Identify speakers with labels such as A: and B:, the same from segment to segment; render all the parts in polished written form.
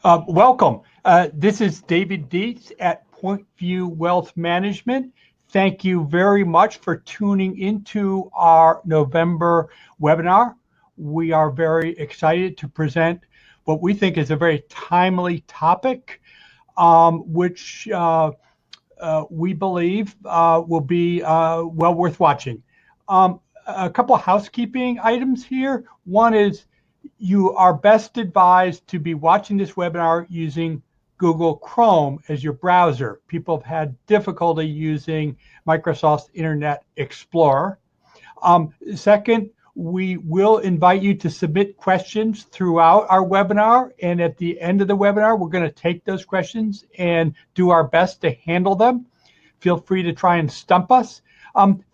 A: Welcome. This is David Dietze at Point View Wealth Management. Thank you very much for tuning into our November webinar. We are very excited to present what we think is a very timely topic, which we believe will be well worth watching. A couple of housekeeping items here. One is you are best advised to be watching this webinar using Google Chrome as your browser. People have had difficulty using Microsoft's Internet Explorer. Second, we will invite you to submit questions throughout our webinar, and at the end of the webinar, we're going to take those questions and do our best to handle them. Feel free to try and stump us.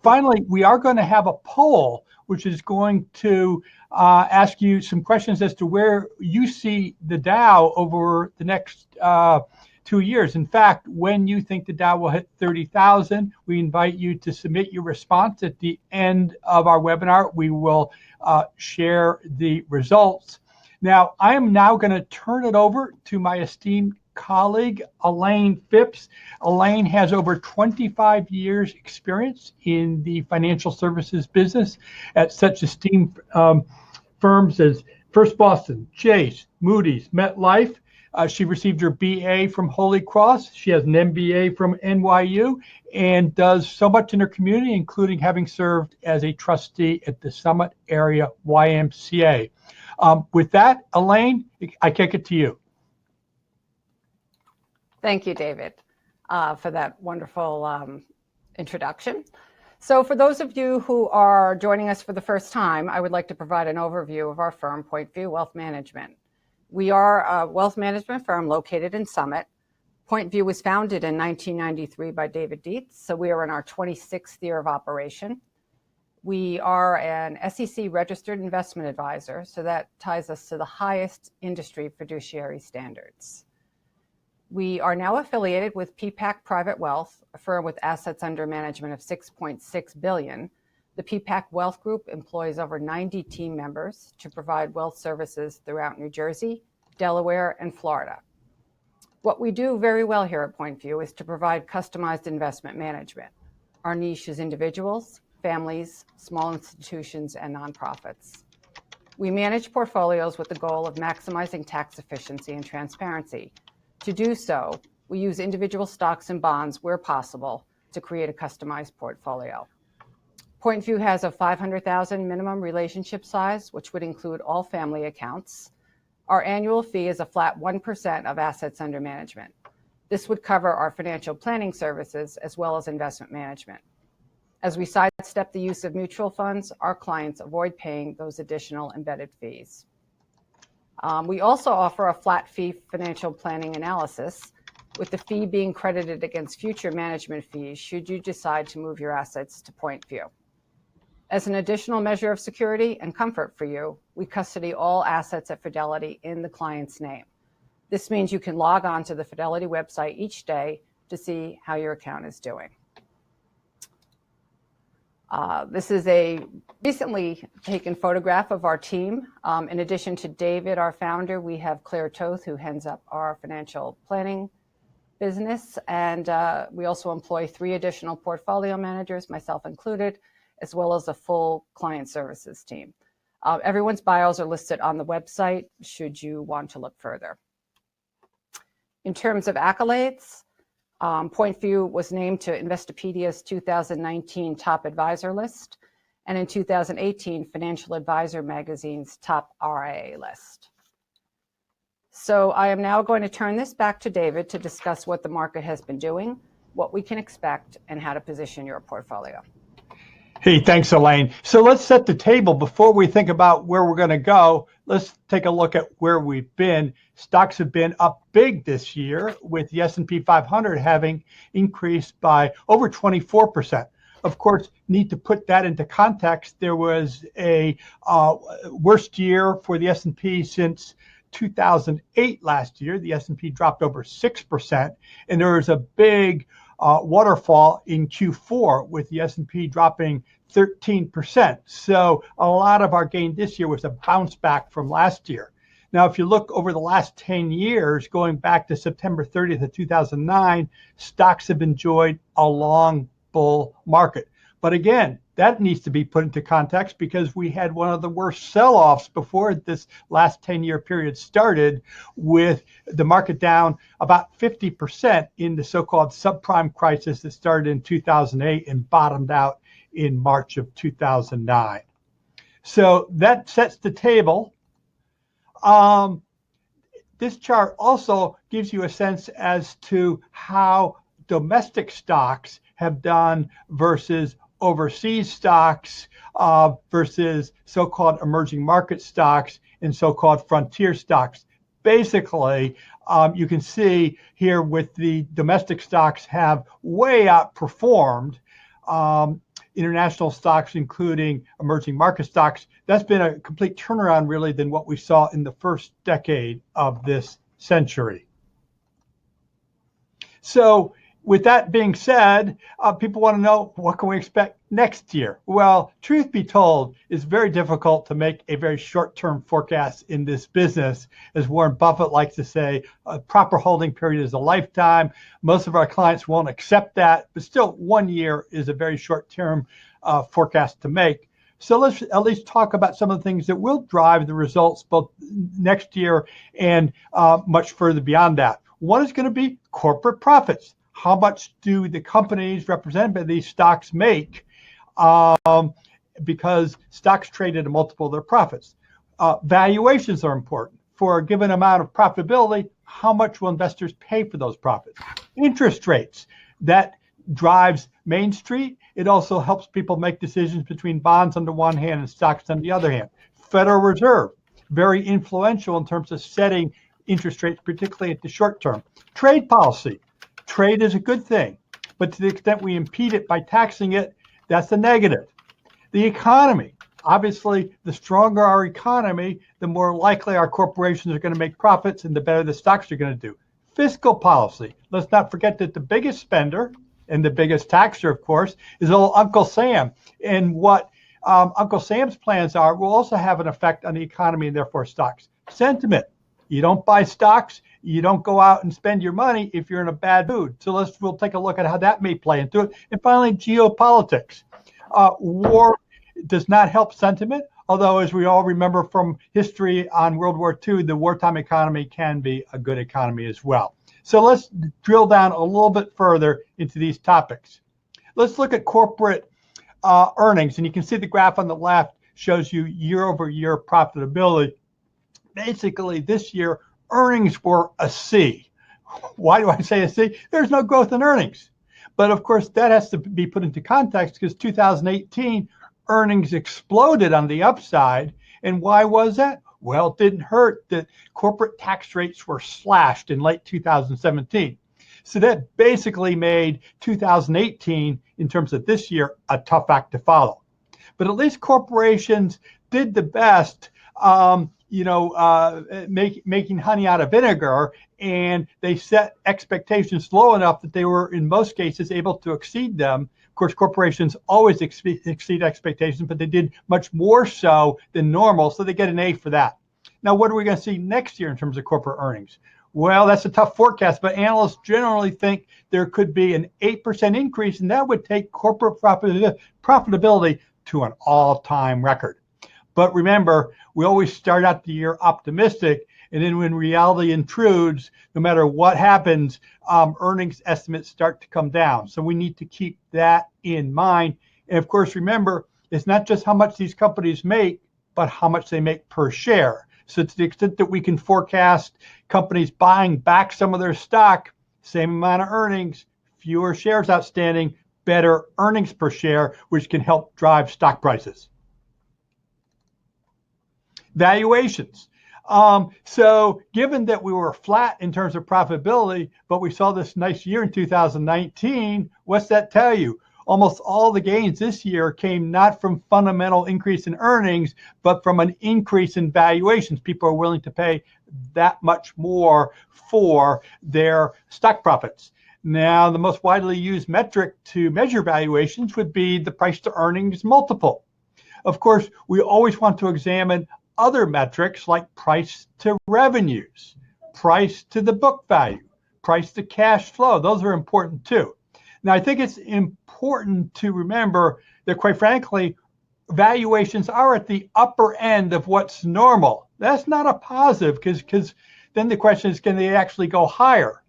A: Finally, we are going to have a poll, which is going to ask you some questions as to where you see the Dow over the next 2 years. In fact, when you think the Dow will hit 30,000, we invite you to submit your response. At the end of our webinar, we will share the results. Now, I am now going to turn it over to my esteemed colleague, Elaine Phipps. Elaine has over 25 years experience in the financial services business at such esteemed firms as First Boston, Chase, Moody's, MetLife. She received her BA from Holy Cross. She has an MBA from NYU and does so much in her community, including having served as a trustee at the Summit Area YMCA. With that, Elaine, I kick it to you.
B: Thank you, David, for that wonderful introduction. So for those of you who are joining us for the first time, I would like to provide an overview of our firm, Point View Wealth Management. We are a wealth management firm located in Summit. Point View was founded in 1993 by David Dietze, so we are in our 26th year of operation. We are an SEC registered investment advisor, so that ties us to the highest industry fiduciary standards. We are now affiliated with PPAC Private Wealth, a firm with assets under management of $6.6 billion. The PPAC Wealth Group employs over 90 team members to provide wealth services throughout New Jersey, Delaware, and Florida. What we do very well here at Point View is to provide customized investment management. Our niche is individuals, families, small institutions, and nonprofits. We manage portfolios with the goal of maximizing tax efficiency and transparency. To do so, we use individual stocks and bonds where possible to create a customized portfolio. Point View has a $500,000 minimum relationship size, which would include all family accounts. Our annual fee is a flat 1% of assets under management. This would cover our financial planning services as well as investment management. As we sidestep the use of mutual funds, our clients avoid paying those additional embedded fees. We also offer a flat fee financial planning analysis, with the fee being credited against future management fees should you decide to move your assets to Point View. As an additional measure of security and comfort for you, we custody all assets at Fidelity in the client's name. This means you can log on to the Fidelity website each day to see how your account is doing. This is a recently taken photograph of our team. In addition to David, our founder, we have Claire Toth, who heads up our financial planning business. And we also employ 3 additional portfolio managers, myself included, as well as a full client services team. Everyone's bios are listed on the website should you want to look further. In terms of accolades, Point View was named to Investopedia's 2019 Top Advisor list, and in 2018, Financial Advisor magazine's Top RIA list. So I am now going to turn this back to David to discuss what the market has been doing, what we can expect, and how to position your portfolio.
A: Hey, thanks, Elaine. So let's set the table. Before we think about where we're going to go, let's take a look at where we've been. Stocks have been up big this year, with the S&P 500 having increased by over 24%. Of course, need to put that into context. There was a worst year for the S&P since 2008 last year. The S&P dropped over 6%, and there was a big waterfall in Q4 with the S&P dropping 13%. So a lot of our gain this year was a bounce back from last year. Now, if you look over the last 10 years, going back to September 30th of 2009, stocks have enjoyed a long bull market. But again, that needs to be put into context because we had one of the worst sell-offs before this last 10-year period started, with the market down about 50% in the so-called subprime crisis that started in 2008 and bottomed out in March of 2009. So that sets the table. This chart also gives you a sense as to how domestic stocks have done versus overseas stocks, versus so-called emerging market stocks and so-called frontier stocks. Basically, you can see here with the domestic stocks have way outperformed international stocks, including emerging market stocks. That's been a complete turnaround, really, than what we saw in the first decade of this century. So with that being said, people want to know, what can we expect next year? Well, truth be told, it's very difficult to make a very short-term forecast in this business. As Warren Buffett likes to say, a proper holding period is a lifetime. Most of our clients won't accept that, but still 1 year is a very short-term forecast to make. So let's at least talk about some of the things that will drive the results both next year and much further beyond that. One is going to be corporate profits. How much do the companies represented by these stocks make? Because stocks trade at a multiple of their profits. Valuations are important. For a given amount of profitability, how much will investors pay for those profits? Interest rates, that drives Main Street. It also helps people make decisions between bonds on the one hand and stocks on the other hand. Federal Reserve, very influential in terms of setting interest rates, particularly at the short term. Trade policy. Trade is a good thing, but to the extent we impede it by taxing it, that's a negative. The economy. Obviously, the stronger our economy, the more likely our corporations are going to make profits and the better the stocks are going to do. Fiscal policy. Let's not forget that the biggest spender and the biggest taxer, of course, is old Uncle Sam. And what Uncle Sam's plans are will also have an effect on the economy and therefore stocks. Sentiment. You don't buy stocks. You don't go out and spend your money if you're in a bad mood. So we'll take a look at how that may play into it. And finally, geopolitics. War does not help sentiment, although as we all remember from history on World War II, the wartime economy can be a good economy as well. So let's drill down a little bit further into these topics. Let's look at corporate earnings. And you can see the graph on the left shows you year-over-year profitability. Basically, this year, earnings were a C. Why do I say a C? There's no growth in earnings. But of course, that has to be put into context because 2018, earnings exploded on the upside. And why was that? Well, it didn't hurt that corporate tax rates were slashed in late 2017. So that basically made 2018, in terms of this year, a tough act to follow. But at least corporations did the best making honey out of vinegar, and they set expectations low enough that they were, in most cases, able to exceed them. Of course, corporations always exceed expectations, but they did much more so than normal, so they get an A for that. Now, what are we going to see next year in terms of corporate earnings? Well, that's a tough forecast, but analysts generally think there could be an 8% increase, and that would take corporate profitability to an all-time record. But remember, we always start out the year optimistic, and then when reality intrudes, no matter what happens, earnings estimates start to come down. So we need to keep that in mind. And of course, remember, it's not just how much these companies make, but how much they make per share. So to the extent that we can forecast companies buying back some of their stock, same amount of earnings, fewer shares outstanding, better earnings per share, which can help drive stock prices. Valuations. So given that we were flat in terms of profitability, but we saw this nice year in 2019, what's that tell you? Almost all the gains this year came not from fundamental increase in earnings, but from an increase in valuations. People are willing to pay that much more for their stock profits. Now, the most widely used metric to measure valuations would be the price to earnings multiple. Of course, we always want to examine other metrics like price to revenues, price to the book value, price to cash flow. Those are important too. Now, I think it's important to remember that, quite frankly, valuations are at the upper end of what's normal. That's not a positive because then the question is, can they actually go higher?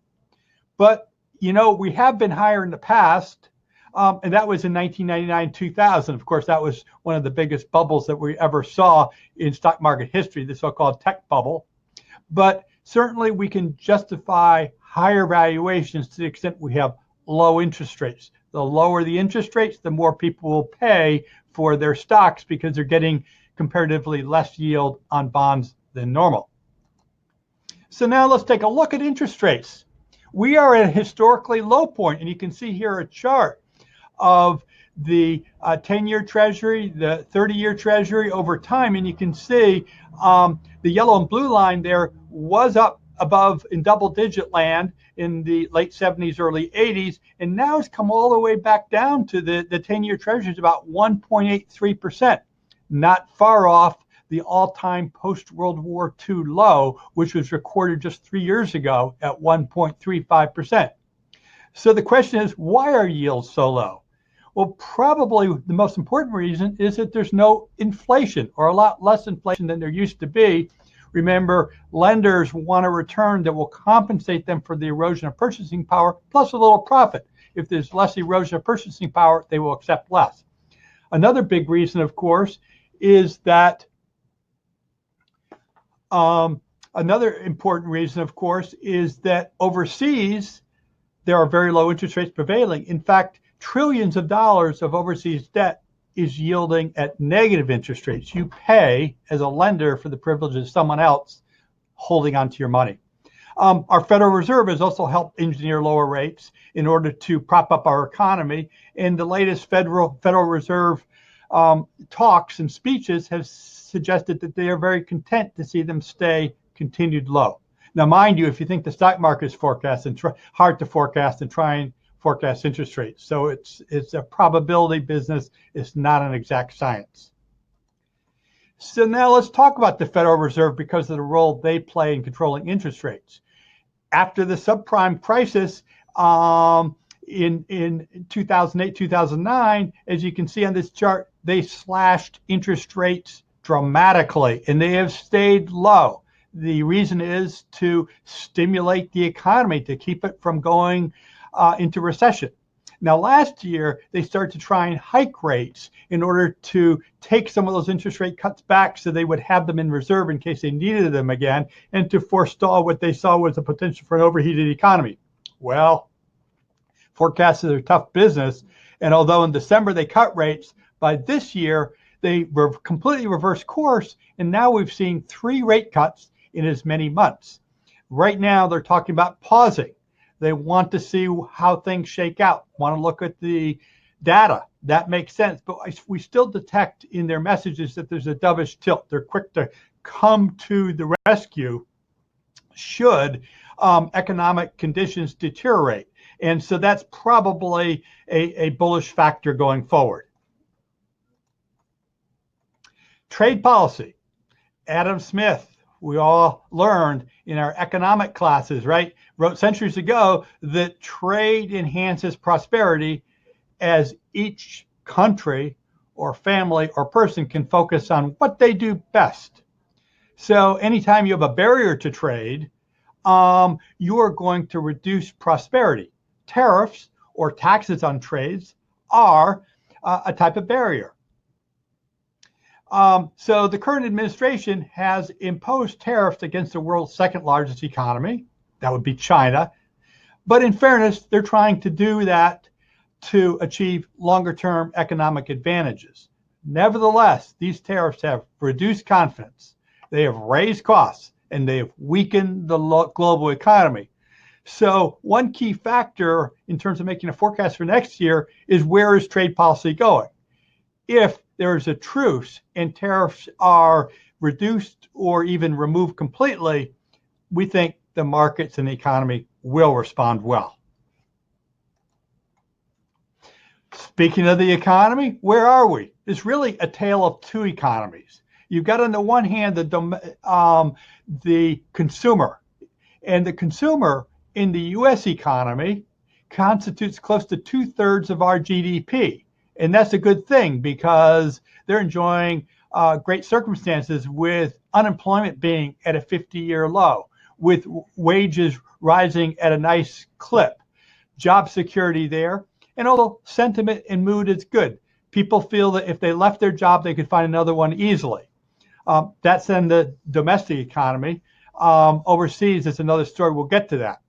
A: But, we have been higher in the past, and that was in 1999, 2000. Of course, that was one of the biggest bubbles that we ever saw in stock market history, the so-called tech bubble. But certainly we can justify higher valuations to the extent we have low interest rates. The lower the interest rates, the more people will pay for their stocks because they're getting comparatively less yield on bonds than normal. So now let's take a look at interest rates. We are at a historically low point, and you can see here a chart of the 10-year Treasury, the 30-year Treasury over time, and you can see the yellow and blue line there was up above in double-digit land in the late 70s, early 80s, and now it's come all the way back down to the 10-year Treasury is about 1.83%, not far off the all-time post-World War II low, which was recorded just 3 years ago at 1.35%. So the question is, why are yields so low? Well, probably the most important reason is that there's no inflation, or a lot less inflation than there used to be. Remember, lenders want a return that will compensate them for the erosion of purchasing power, plus a little profit. If there's less erosion of purchasing power, they will accept less. Another big reason, of course, is that another important reason, of course, is that overseas, there are very low interest rates prevailing. In fact, trillions of dollars of overseas debt is yielding at negative interest rates. You pay as a lender for the privilege of someone else holding onto your money. Our Federal Reserve has also helped engineer lower rates in order to prop up our economy. And the latest Federal Reserve talks and speeches have suggested that they are very content to see them stay continued low. Now, mind you, if you think the stock market is hard to forecast and try and forecast interest rates. So it's a probability business. It's not an exact science. So now let's talk about the Federal Reserve because of the role they play in controlling interest rates. After the subprime crisis in 2008, 2009, as you can see on this chart, they slashed interest rates dramatically, and they have stayed low. The reason is to stimulate the economy, to keep it from going into recession. Now, last year, they started to try and hike rates in order to take some of those interest rate cuts back so they would have them in reserve in case they needed them again, and to forestall what they saw was the potential for an overheated economy. Well, forecasts are a tough business, and although in December they cut rates, by this year, they were completely reversed course, and now we've seen 3 rate cuts in as many months. Right now, they're talking about pausing. They want to see how things shake out, want to look at the data. That makes sense. But we still detect in their messages that there's a dovish tilt. They're quick to come to the rescue should economic conditions deteriorate. And so that's probably a bullish factor going forward. Trade policy. Adam Smith, we all learned in our economic classes, right? Wrote centuries ago that trade enhances prosperity as each country or family or person can focus on what they do best. So anytime you have a barrier to trade, you are going to reduce prosperity. Tariffs or taxes on trades are a type of barrier. So the current administration has imposed tariffs against the world's second largest economy. That would be China. But in fairness, they're trying to do that to achieve longer-term economic advantages. Nevertheless, these tariffs have reduced confidence. They have raised costs, and they have weakened the global economy. So one key factor in terms of making a forecast for next year is, where is trade policy going? If there is a truce and tariffs are reduced or even removed completely, we think the markets and the economy will respond well. Speaking of the economy, where are we? It's really a tale of 2 economies. You've got on the one hand the consumer, and the consumer in the U.S. economy constitutes close to 2/3 of our GDP. And that's a good thing because they're enjoying great circumstances with unemployment being at a 50-year low, with wages rising at a nice clip, job security there, and although sentiment and mood is good, people feel that if they left their job, they could find another one easily. That's in the domestic economy. Overseas is another story. We'll get to that.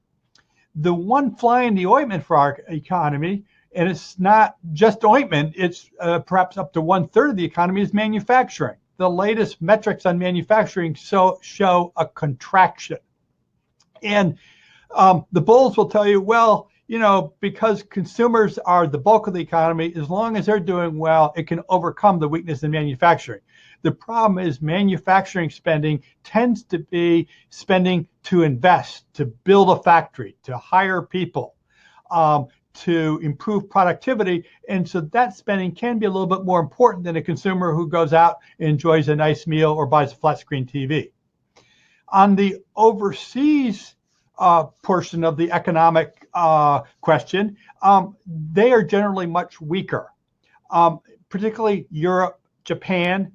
A: The one fly in the ointment for our economy, and it's not just ointment, it's perhaps up to 1/3 of the economy, is manufacturing. The latest metrics on manufacturing show a contraction. And the bulls will tell you, well, because consumers are the bulk of the economy, as long as they're doing well, it can overcome the weakness in manufacturing. The problem is manufacturing spending tends to be spending to invest, to build a factory, to hire people, to improve productivity. And so that spending can be a little bit more important than a consumer who goes out and enjoys a nice meal or buys a flat screen TV. On the overseas portion of the economic question, they are generally much weaker, particularly Europe, Japan.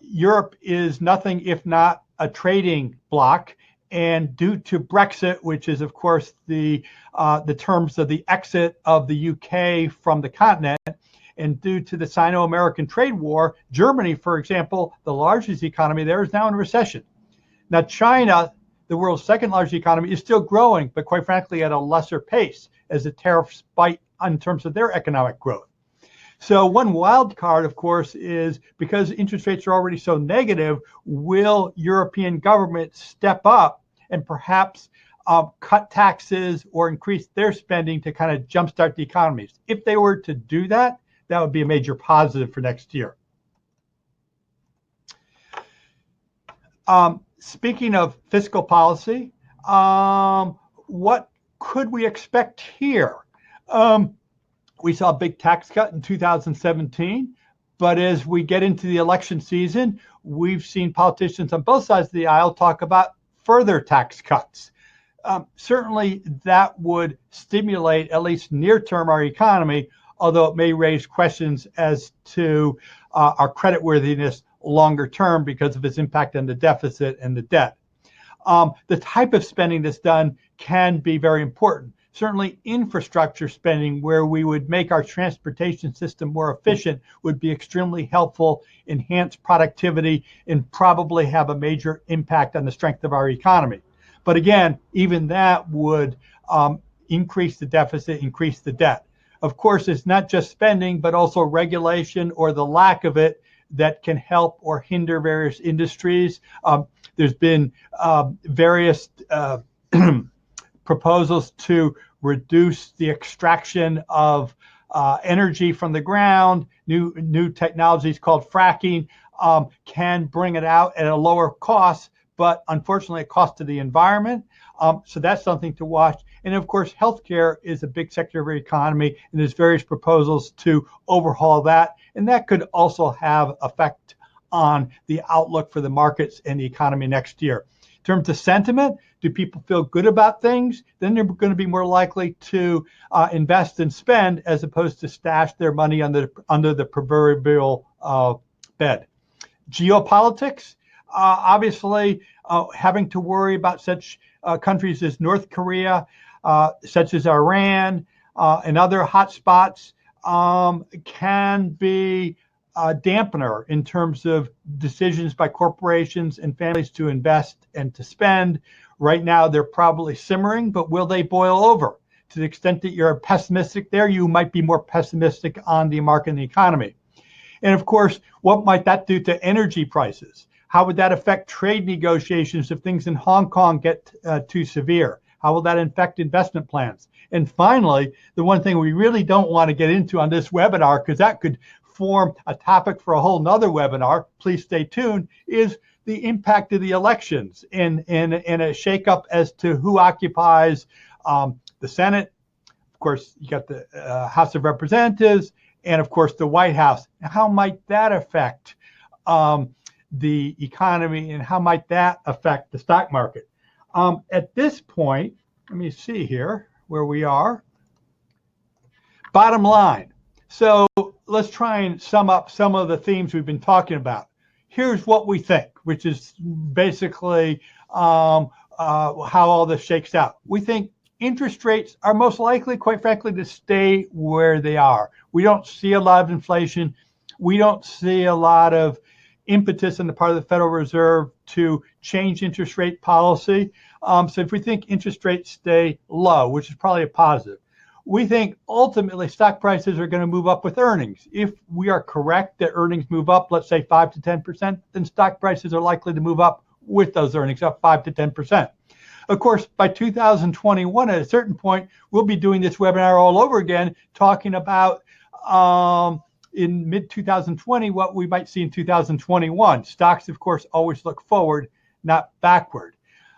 A: Europe is nothing if not a trading bloc, and due to Brexit, which is of course the terms of the exit of the UK from the continent, and due to the Sino-American trade war, Germany, for example, the largest economy there, is now in recession. Now China, the world's second largest economy, is still growing, but quite frankly at a lesser pace as the tariffs bite in terms of their economic growth. So one wild card, of course, is because interest rates are already so negative, will European governments step up and perhaps cut taxes or increase their spending to kind of jumpstart the economies? If they were to do that, that would be a major positive for next year. Speaking of fiscal policy, what could we expect here? We saw a big tax cut in 2017, but as we get into the election season, we've seen politicians on both sides of the aisle talk about further tax cuts. Certainly that would stimulate, at least near term, our economy, although it may raise questions as to our creditworthiness longer term because of its impact on the deficit and the debt. The type of spending that's done can be very important. Certainly infrastructure spending where we would make our transportation system more efficient would be extremely helpful, enhance productivity, and probably have a major impact on the strength of our economy. But again, even that would increase the deficit, increase the debt. Of course, it's not just spending, but also regulation or the lack of it that can help or hinder various industries. There's been various proposals to reduce the extraction of energy from the ground. New technologies called fracking can bring it out at a lower cost, but unfortunately a cost to the environment. So that's something to watch. And of course, healthcare is a big sector of our economy, and there's various proposals to overhaul that. And that could also have effect on the outlook for the markets and the economy next year. In terms of sentiment, do people feel good about things? Then they're going to be more likely to invest and spend as opposed to stash their money under the proverbial bed. Geopolitics, obviously having to worry about such countries as North Korea, such as Iran, and other hotspots can be a dampener in terms of decisions by corporations and families to invest and to spend. Right now, they're probably simmering, but will they boil over? To the extent that you're pessimistic there, you might be more pessimistic on the market and the economy. And of course, what might that do to energy prices? How would that affect trade negotiations if things in Hong Kong get too severe? How will that affect investment plans? And finally, the one thing we really don't want to get into on this webinar, because that could form a topic for a whole nother webinar, please stay tuned, is the impact of the elections and a shakeup as to who occupies the Senate. Of course, you got the House of Representatives, and of course the White House. How might that affect the economy and how might that affect the stock market. At this point, let me see here where we are. Bottom line. So let's try and sum up some of the themes we've been talking about. Here's what we think, which is basically how all this shakes out. We think interest rates are most likely, quite frankly, to stay where they are. We don't see a lot of inflation. We don't see a lot of impetus on the part of the Federal Reserve to change interest rate policy. So if we think interest rates stay low, which is probably a positive, we think ultimately stock prices are going to move up with earnings. If we are correct that earnings move up, let's say 5 to 10%, then stock prices are likely to move up with those earnings, up 5 to 10%. Of course, by 2021, at a certain point, we'll be doing this webinar all over again, talking about in mid-2020 what we might see in 2021. Stocks, of course, always look forward, not backward.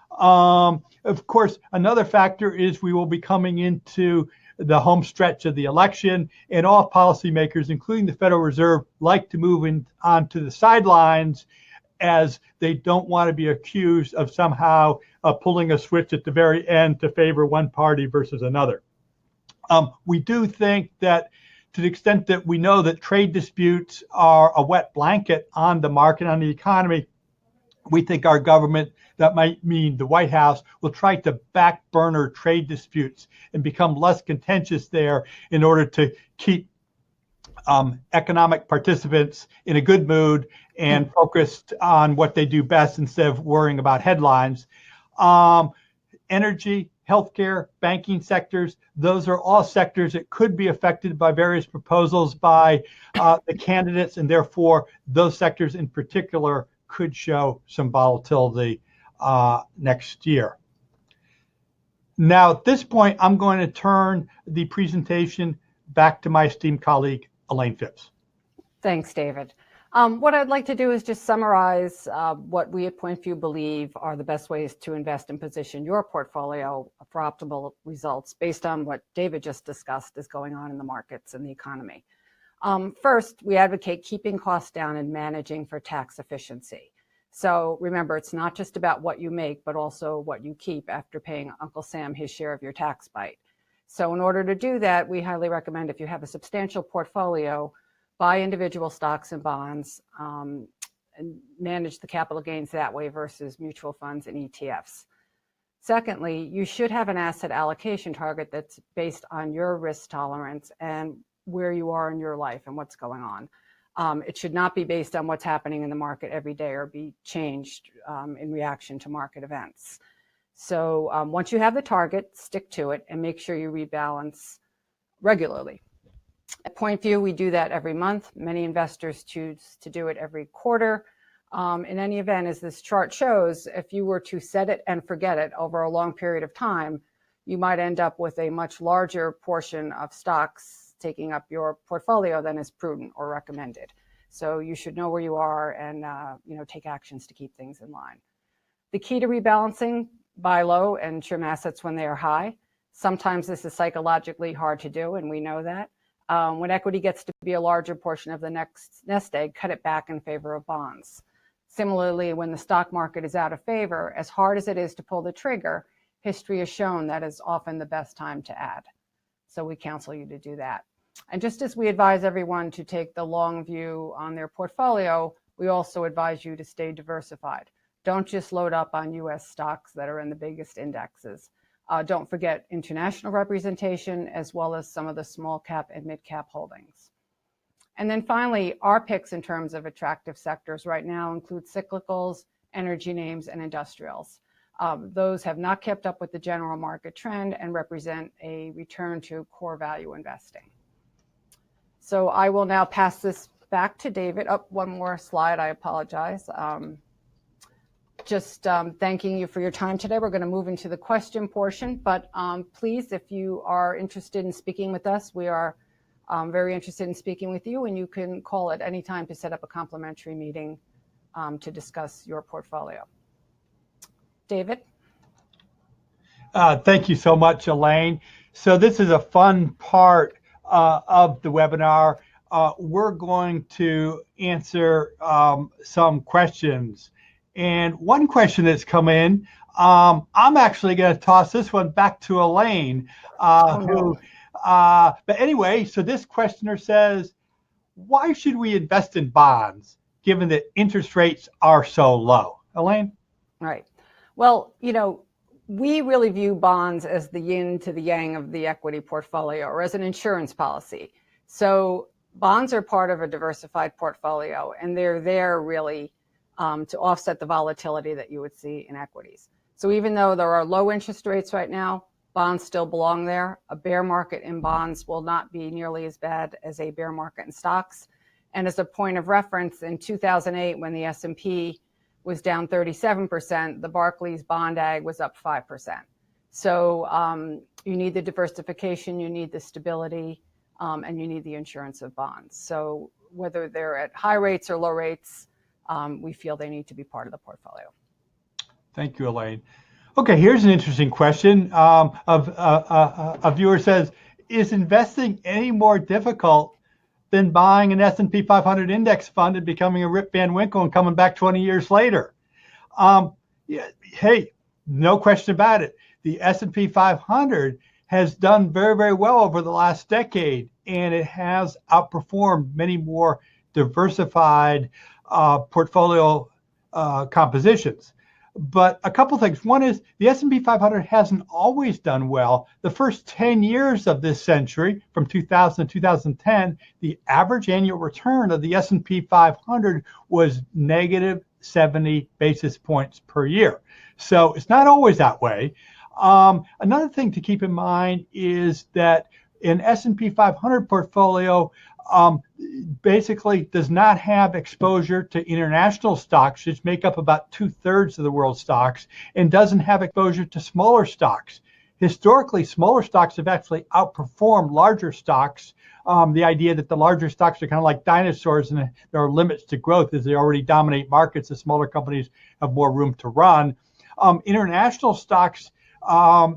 A: Of course, another factor is we will be coming into the home stretch of the election, and all policymakers, including the Federal Reserve, like to move onto the sidelines as they don't want to be accused of somehow pulling a switch at the very end to favor one party versus another. We do think that to the extent that we know that trade disputes are a wet blanket on the market, on the economy, we think our government, that might mean the White House, will try to back burner trade disputes and become less contentious there in order to keep economic participants in a good mood and focused on what they do best instead of worrying about headlines. Energy, healthcare, banking sectors, those are all sectors that could be affected by various proposals by the candidates, and therefore those sectors in particular could show some volatility next year. Now, at this point, I'm going to turn the presentation back to my esteemed colleague, Elaine Phipps.
B: Thanks, David. What I'd like to do is just summarize what we at Point View believe are the best ways to invest and position your portfolio for optimal results based on what David just discussed is going on in the markets and the economy. First, we advocate keeping costs down and managing for tax efficiency. So remember, it's not just about what you make, but also what you keep after paying Uncle Sam his share of your tax bite. So in order to do that, we highly recommend, if you have a substantial portfolio, buy individual stocks and bonds and manage the capital gains that way versus mutual funds and ETFs. Secondly, you should have an asset allocation target that's based on your risk tolerance and where you are in your life and what's going on. It should not be based on what's happening in the market every day or be changed in reaction to market events. So once you have the target, stick to it and make sure you rebalance regularly. At Point View, we do that every month. Many investors choose to do it every quarter. In any event, as this chart shows, if you were to set it and forget it over a long period of time, you might end up with a much larger portion of stocks taking up your portfolio than is prudent or recommended. So you should know where you are and take actions to keep things in line. The key to rebalancing: buy low and trim assets when they are high. Sometimes this is psychologically hard to do, and we know that. When equity gets to be a larger portion of the nest egg, cut it back in favor of bonds. Similarly, when the stock market is out of favor, as hard as it is to pull the trigger, history has shown that is often the best time to add. So we counsel you to do that. And just as we advise everyone to take the long view on their portfolio, we also advise you to stay diversified. Don't just load up on US stocks that are in the biggest indexes. Don't forget international representation, as well as some of the small cap and mid cap holdings. And then finally, our picks in terms of attractive sectors right now include cyclicals, energy names, and industrials. Those have not kept up with the general market trend and represent a return to core value investing. So I will now pass this back to David. Oh, one more slide, I apologize. Just thanking you for your time today. We're going to move into the question portion, but please, if you are interested in speaking with us, we are very interested in speaking with you, and you can call at any time to set up a complimentary meeting to discuss your portfolio. David?
A: Thank you so much, Elaine. So this is a fun part of the webinar. we're going to answer some questions. And one question that's come in, I'm actually going to toss this one back to Elaine, but anyway, so this questioner says, why should we invest in bonds given that interest rates are so low? Elaine?
B: Right. Well, we really view bonds as the yin to the yang of the equity portfolio, or as an insurance policy. So bonds are part of a diversified portfolio, and they're there really to offset the volatility that you would see in equities. So even though there are low interest rates right now, bonds still belong there. A bear market in bonds will not be nearly as bad as a bear market in stocks. And as a point of reference, in 2008, when the S&P was down 37%, the Barclays Bond Ag was up 5%. So you need the diversification, you need the stability, and you need the insurance of bonds. So whether they're at high rates or low rates, we feel they need to be part of the portfolio.
A: Thank you, Elaine. Okay, here's an interesting question. A viewer says, is investing any more difficult than buying an S&P 500 index fund and becoming a Rip Van Winkle and coming back 20 years later? Hey, no question about it. The S&P 500 has done very, very well over the last decade, and it has outperformed many more diversified portfolio compositions. But a couple things. One is the S&P 500 hasn't always done well. The first 10 years of this century, from 2000 to 2010, the average annual return of the S&P 500 was negative 70 basis points per year. So it's not always that way. Another thing to keep in mind is that an S&P 500 portfolio basically does not have exposure to international stocks, which make up about 2/3 of the world's stocks, and doesn't have exposure to smaller stocks. Historically, smaller stocks have actually outperformed larger stocks. The idea that the larger stocks are kind of like dinosaurs and there are limits to growth as they already dominate markets. The smaller companies have more room to run. International stocks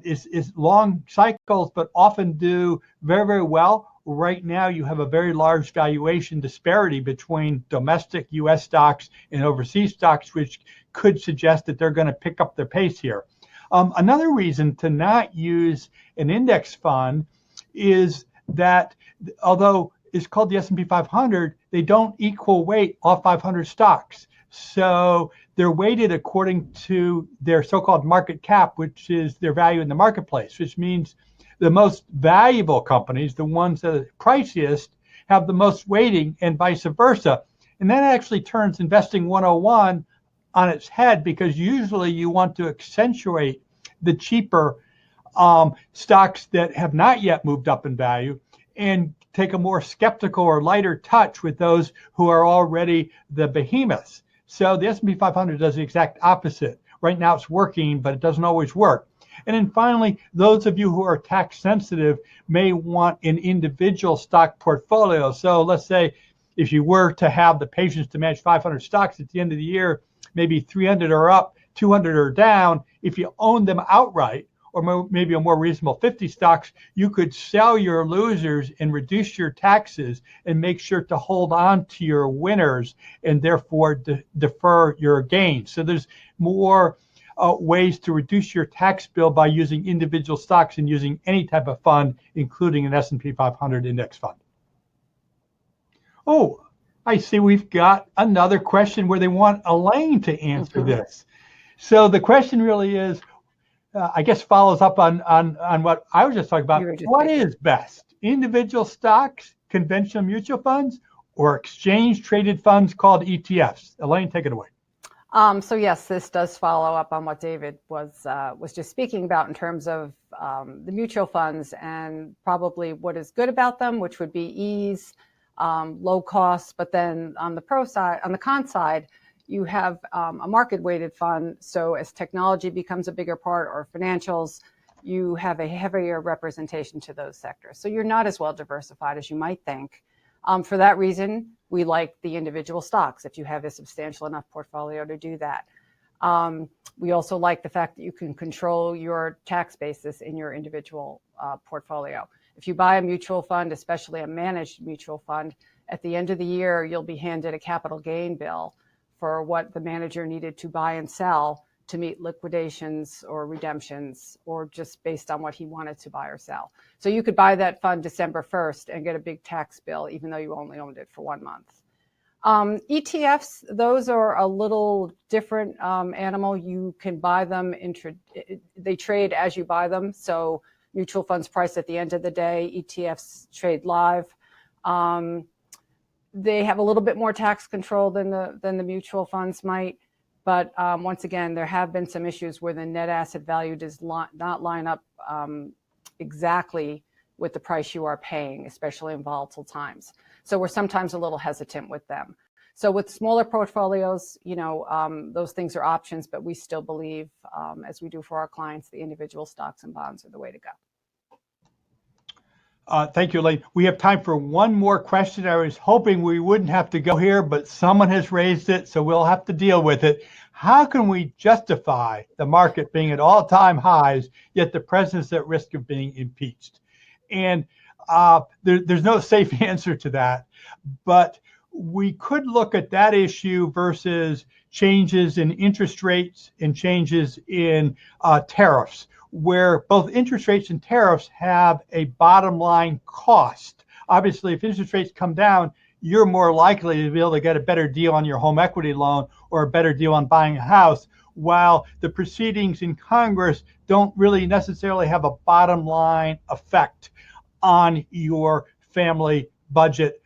A: is long cycles, but often do very, very well. Right now, you have a very large valuation disparity between domestic U.S. stocks and overseas stocks, which could suggest that they're going to pick up their pace here. Another reason to not use an index fund is that although it's called the S&P 500, they don't equal weight all 500 stocks. So they're weighted according to their so-called market cap, which is their value in the marketplace, which means the most valuable companies, the ones that are priciest, have the most weighting and vice versa. And that actually turns investing 101 on its head, because usually you want to accentuate the cheaper stocks that have not yet moved up in value and take a more skeptical or lighter touch with those who are already the behemoths. So the S&P 500 does the exact opposite. Right now it's working, but it doesn't always work. And then finally, those of you who are tax sensitive may want an individual stock portfolio. So let's say if you were to have the patience to manage 500 stocks at the end of the year, maybe 300 are up, 200 are down. If you own them outright, or maybe a more reasonable 50 stocks, you could sell your losers and reduce your taxes and make sure to hold on to your winners and therefore defer your gains. So there's more ways to reduce your tax bill by using individual stocks and using any type of fund, including an S&P 500 index fund. Oh, I see we've got another question where they want Elaine to answer this. So the question really is, I guess follows up on what I was just talking about. What is best, individual stocks, conventional mutual funds, or exchange traded funds called ETFs? Elaine, take it away.
B: So yes, this does follow up on what David was just speaking about in terms of the mutual funds and probably what is good about them, which would be ease, low cost. But then on the con side, you have a market weighted fund. So as technology becomes a bigger part, or financials, you have a heavier representation to those sectors. So you're not as well diversified as you might think. For that reason, we like the individual stocks if you have a substantial enough portfolio to do that. We also like the fact that you can control your tax basis in your individual portfolio. If you buy a mutual fund, especially a managed mutual fund, At the end of the year, you'll be handed a capital gain bill for what the manager needed to buy and sell to meet liquidations or redemptions, or just based on what he wanted to buy or sell. So you could buy that fund December 1st and get a big tax bill, even though you only owned it for 1 month. ETFs, those are a little different animal. You can buy them, they trade as you buy them. So mutual funds price at the end of the day, ETFs trade live. They have a little bit more tax control than the mutual funds might. But once again, there have been some issues where the net asset value does not line up exactly with the price you are paying, especially in volatile times. So we're sometimes a little hesitant with them. So with smaller portfolios, those things are options, but we still believe, as we do for our clients, the individual stocks and bonds are the way to go.
A: Thank you, Elaine. We have time for one more question. I was hoping we wouldn't have to go here, but someone has raised it, so we'll have to deal with it. How can we justify the market being at all-time highs, yet the president's at risk of being impeached? And there's no safe answer to that, but we could look at that issue versus changes in interest rates and changes in tariffs, where both interest rates and tariffs have a bottom line cost. Obviously, if interest rates come down, you're more likely to be able to get a better deal on your home equity loan or a better deal on buying a house, while the proceedings in Congress don't really necessarily have a bottom line effect on your family budget.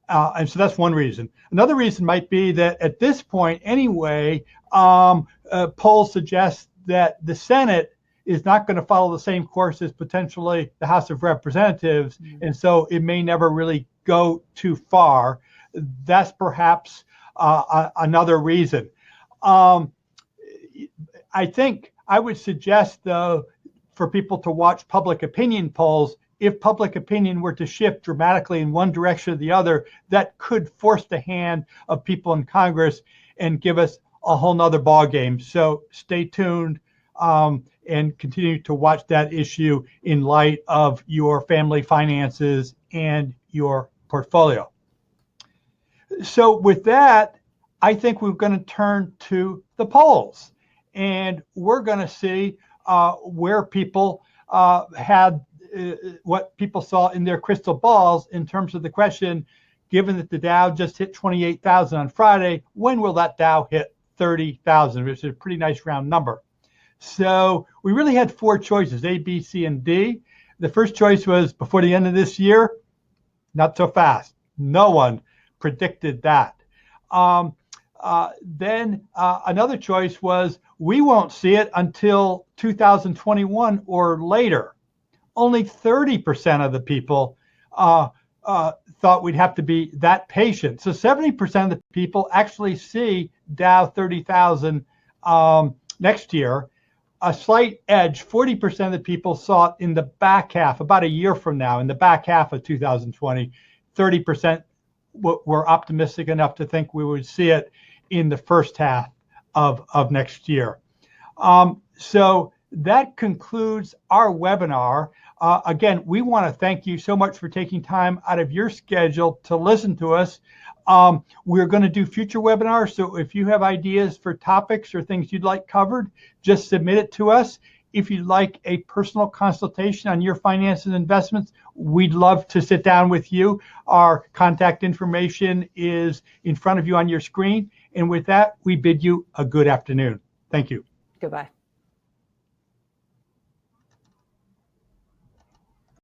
A: And so that's one reason. Another reason might be that at this point anyway, polls suggest that the Senate is not going to follow the same course as potentially the House of Representatives. And so it may never really go too far. That's perhaps another reason. I think I would suggest, though, for people to watch public opinion polls. If public opinion were to shift dramatically in one direction or the other, that could force the hand of people in Congress and give us a whole nother ball game. So stay tuned and continue to watch that issue in light of your family finances and your portfolio. So with that, I think we're going to turn to the polls, and we're going to see where people had what people saw in their crystal balls in terms of the question, given that the Dow just hit 28,000 on Friday, when will that Dow hit 30,000, which is a pretty nice round number. So we really had four choices, A, B, C, and D. The first choice was before the end of this year. Not so fast. No one predicted that. Then another choice was we won't see it until 2021 or later. Only 30% of the people thought we'd have to be that patient. So 70% of the people actually see Dow 30,000 next year. A slight edge, 40% of the people saw it in the back half, about a year from now, in the back half of 2020. 30% were optimistic enough to think we would see it in the first half of next year. So that concludes our webinar. Again, we want to thank you so much for taking time out of your schedule to listen to us. We're going to do future webinars, so if you have ideas for topics or things you'd like covered, just submit it to us. If you'd like a personal consultation on your finances and investments, we'd love to sit down with you. Our contact information is in front of you on your screen. And with that, we bid you a good afternoon. Thank you.
B: Goodbye.